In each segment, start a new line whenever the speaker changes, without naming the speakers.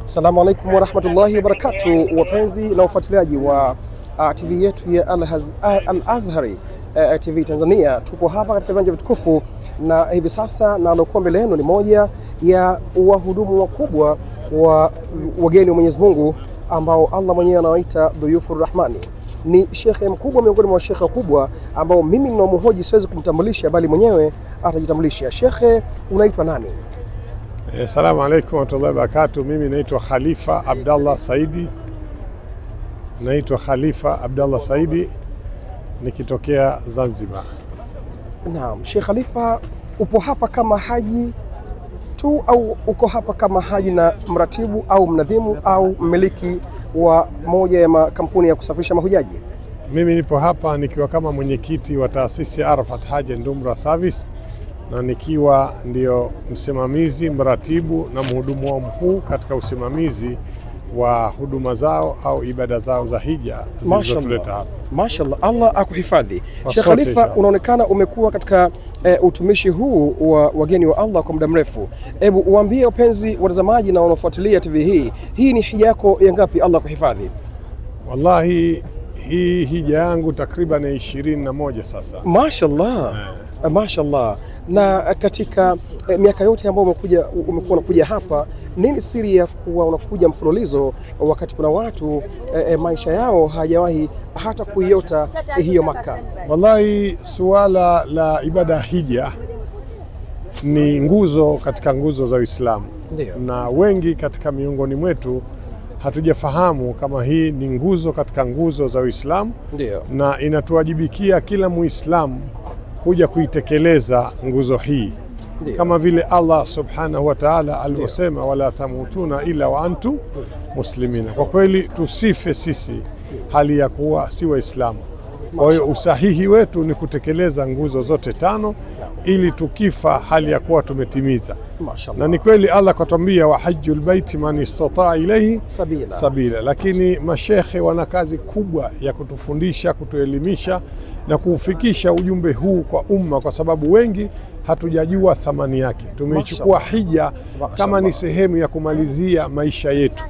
Assalamu alaikum warahmatullahi wabarakatuh, wapenzi na ufuatiliaji wa TV yetu ya Al-Azhari TV Tanzania. Tuko hapa katika viwanja vitukufu na hivi sasa, na alokuwa mbele yenu ni moja ya wahudumu wakubwa wa wageni wa Mwenyezi Mungu ambao Allah mwenyewe anawaita Dhuyufur Rahmani. Ni shekhe mkubwa miongoni mwa shekhe kubwa ambao mimi ninamhoji siwezi kumtambulisha bali mwenyewe atajitambulisha. Shekhe, unaitwa nani?
Assalamu alaikum warahmatullahi wabarakatuh. Mimi naitwa Khalifa Abdallah Saidi. Nikitokea Zanzibar.
Naam, Sheikh Khalifa, upo hapa kama haji tu au uko hapa kama haji na mratibu au mnadhimu au mmiliki wa moja ya makampuni ya kusafirisha mahujaji?
Mimi nipo hapa nikiwa kama mwenyekiti wa taasisi Arafat Hajj and Umrah Service, na nikiwa ndio msimamizi, mratibu na mhudumu wao mkuu katika usimamizi wa huduma zao au ibada zao za hija zilizotuleta hapa.
Mashallah, Allah akuhifadhi. Sheikh Khalifa, unaonekana umekuwa katika utumishi huu wa wageni wa Allah kwa muda mrefu. Hebu uambie wapenzi watazamaji na wanaofuatilia TV hii ni hija yako ya ngapi? Allah akuhifadhi.
Wallahi hii hija yangu takriban 21 sasa.
Mashallah. Mashallah. Na katika miaka yote ambayo umekuwa unakuja hapa, nini siri ya kuwa unakuja mfululizo wakati kuna watu maisha yao hajawahi hata kuiota hiyo Makka?
Wallahi suala la ibada ya hija ni nguzo katika nguzo za Uislamu. Na wengi katika miongoni mwetu hatujafahamu kama hii ni nguzo katika nguzo za Uislamu, na inatuwajibikia kila Muislamu kuja kuitekeleza nguzo hii. Kama vile Allah subhanahu wa ta'ala alivyosema, wala tamutuna ila wa antum muslimina. Kwa kweli tusife sisi hali ya kuwa si Waislamu. Kwa hiyo usahihi wetu ni kutekeleza nguzo zote 5 ili tukifa hali ya kuwa tumetimiza. Na ni kweli Allah katuambia wa hajjul baiti man istata ilayhi sabila. Lakini mashekhe wana kazi kubwa ya kutufundisha, kutuelimisha na kuufikisha ujumbe huu kwa umma, kwa sababu wengi hatujajua thamani yake. Tumeichukua hija kama ni sehemu ya kumalizia maisha yetu.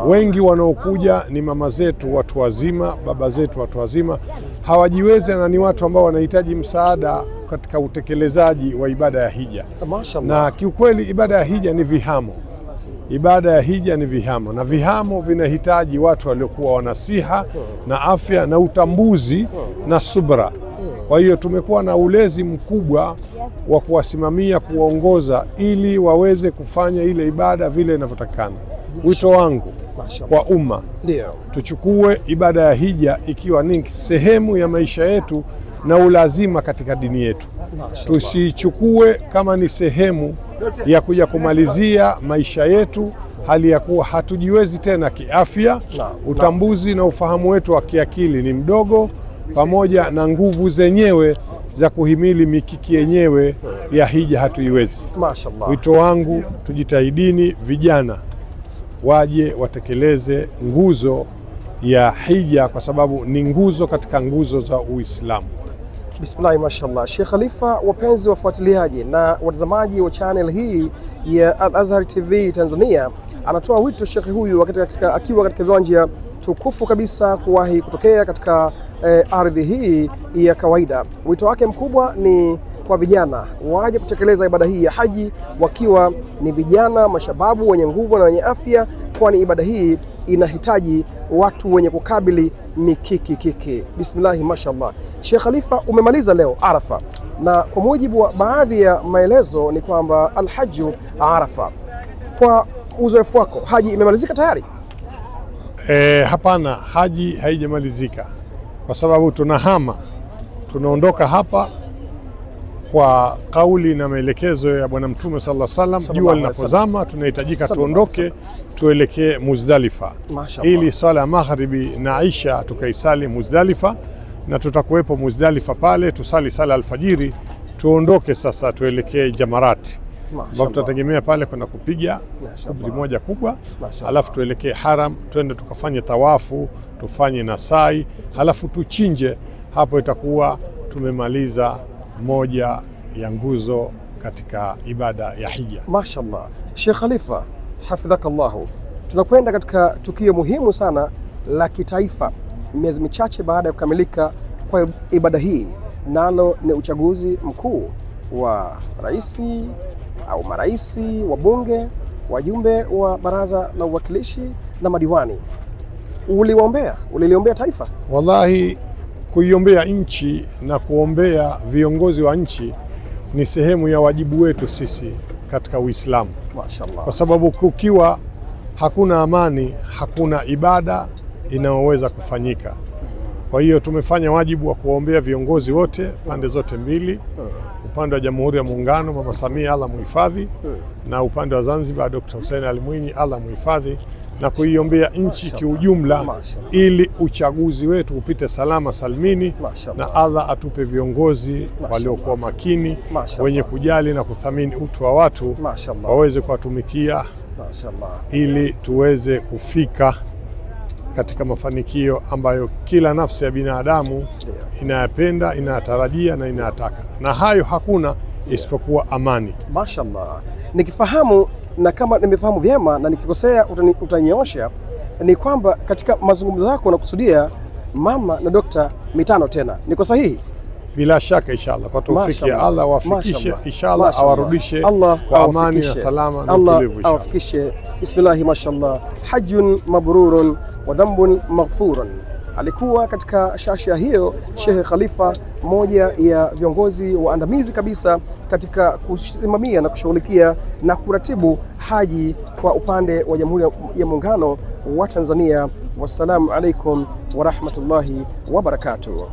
Wengi wanaokuja ni mama zetu watu wazima, baba zetu watu wazima, hawajiwezi na ni watu ambao wanahitaji msaada katika utekelezaji wa ibada ya hija. Na kiukweli ibada ya hija ni vihamo. Ibada ya hija ni vihamo, na vihamo vinahitaji watu waliokuwa wanasiha na afya na utambuzi na subra. Kwa hiyo tumekuwa na ulezi mkubwa wa kuwasimamia, kuwaongoza ili waweze kufanya ile ibada vile inavyotakana. Wito wangu kwa umma, tuchukue ibada ya hija ikiwa ni sehemu ya maisha yetu na ulazima katika dini yetu. Tusichukue kama ni sehemu ya kuja kumalizia maisha yetu hali ya kuwa hatujiwezi tena kiafya. Utambuzi na ufahamu wetu wa kiakili ni mdogo, pamoja na nguvu zenyewe za kuhimili mikiki yenyewe ya hija hatuiwezi. Wito wangu, tujitahidini vijana waje watekeleze nguzo ya hija, kwa sababu ni nguzo katika nguzo za Uislamu.
Bismillah, mashallah. Sheikh Khalifa, wapenzi wafuatiliaji na watazamaji wa channel hii ya Al-Azhari TV Tanzania, anatoa wito shekhi huyu akiwa katika viwanja tukufu kabisa kuwahi kutokea katika ardhi hii ya kawaida. Wito wake mkubwa ni kwa vijana waje kutekeleza ibada hii ya haji wakiwa ni vijana mashababu wenye nguvu na wenye afya, kwani ibada hii inahitaji watu wenye kukabili mikiki. Bismillah, mashallah. Sheikh Khalifa, umemaliza leo Arafa, na kwa mujibu wa baadhi ya maelezo ni kwamba alhaju Arafa. Kwa uzoefu wako, haji imemalizika tayari?
Hapana, haji haijamalizika, kwa sababu tunaondoka hapa kwa kauli na maelekezo ya Bwana Mtume sallallahu alaihi wasallam. Jua linapozama tunahitajika tuondoke tuelekee Muzdalifa, ili swala ya magharibi na isha tukaisali Muzdalifa, na tutakuwepo Muzdalifa pale tusali sala alfajiri, tuondoke sasa tuelekee Jamarati, ambapo tutategemea pale kwenda kupiga kabli moja kubwa, alafu tuelekee Haram, tuende tukafanye tawafu, tufanye nasai, alafu tuchinje. Hapo itakuwa tumemaliza moja ya nguzo katika ibada ya hija.
Mashallah. Sheikh Khalifa, hafidhakallahu, tunakwenda katika tukio muhimu sana la kitaifa, miezi michache baada ya kukamilika kwa ibada hii, nalo ni uchaguzi mkuu wa rais au marais, wabunge, wajumbe wa baraza la uwakilishi na madiwani. Uliliombea taifa?
Wallahi, kuiombea nchi na kuombea viongozi wa nchi ni sehemu ya wajibu wetu sisi katika Uislamu.
Mashaallah.
Kwa sababu kukiwa hakuna amani, hakuna ibada inayoweza kufanyika. Kwa hiyo tumefanya wajibu wa kuombea viongozi wote pande zote mbili, upande wa Jamhuri ya Muungano Mama Samia Allah muhifadhi, na upande wa Zanzibar Dr. Hussein Ali Mwinyi Allah muhifadhi, na kuiombea nchi kiujumla ili uchaguzi wetu upite salama salmini, na Allah atupe viongozi waliokuwa makini, wenye kujali na kuthamini utu wa watu, waweze kuwatumikia ili tuweze kufika katika mafanikio ambayo kila nafsi ya binadamu inayapenda, inayatarajia na inayataka, na hayo hakuna isipokuwa amani.
Mashaallah. Nikifahamu, na kama nimefahamu vyema na nikikosea utanyoosha, ni kwamba katika mazungumzo yako unakusudia mama na dokta mitano tena. Niko sahihi?
Bila shaka inshallah, kwa tawfiki ya Allah wafikishe inshallah, awarudishe kwa amani na salama na utulivu inshallah.
Awafikishe. Bismillah, mashallah. Hajjun mabrurun wa dhanbun maghfurun. Alikuwa katika shasha hiyo Sheikh Khalifa, mmoja ya viongozi waandamizi kabisa katika kusimamia na kushughulikia na kuratibu haji kwa upande wa Jamhuri ya Muungano wa Tanzania. Wassalamu alaikum wa rahmatullahi wa barakatuh.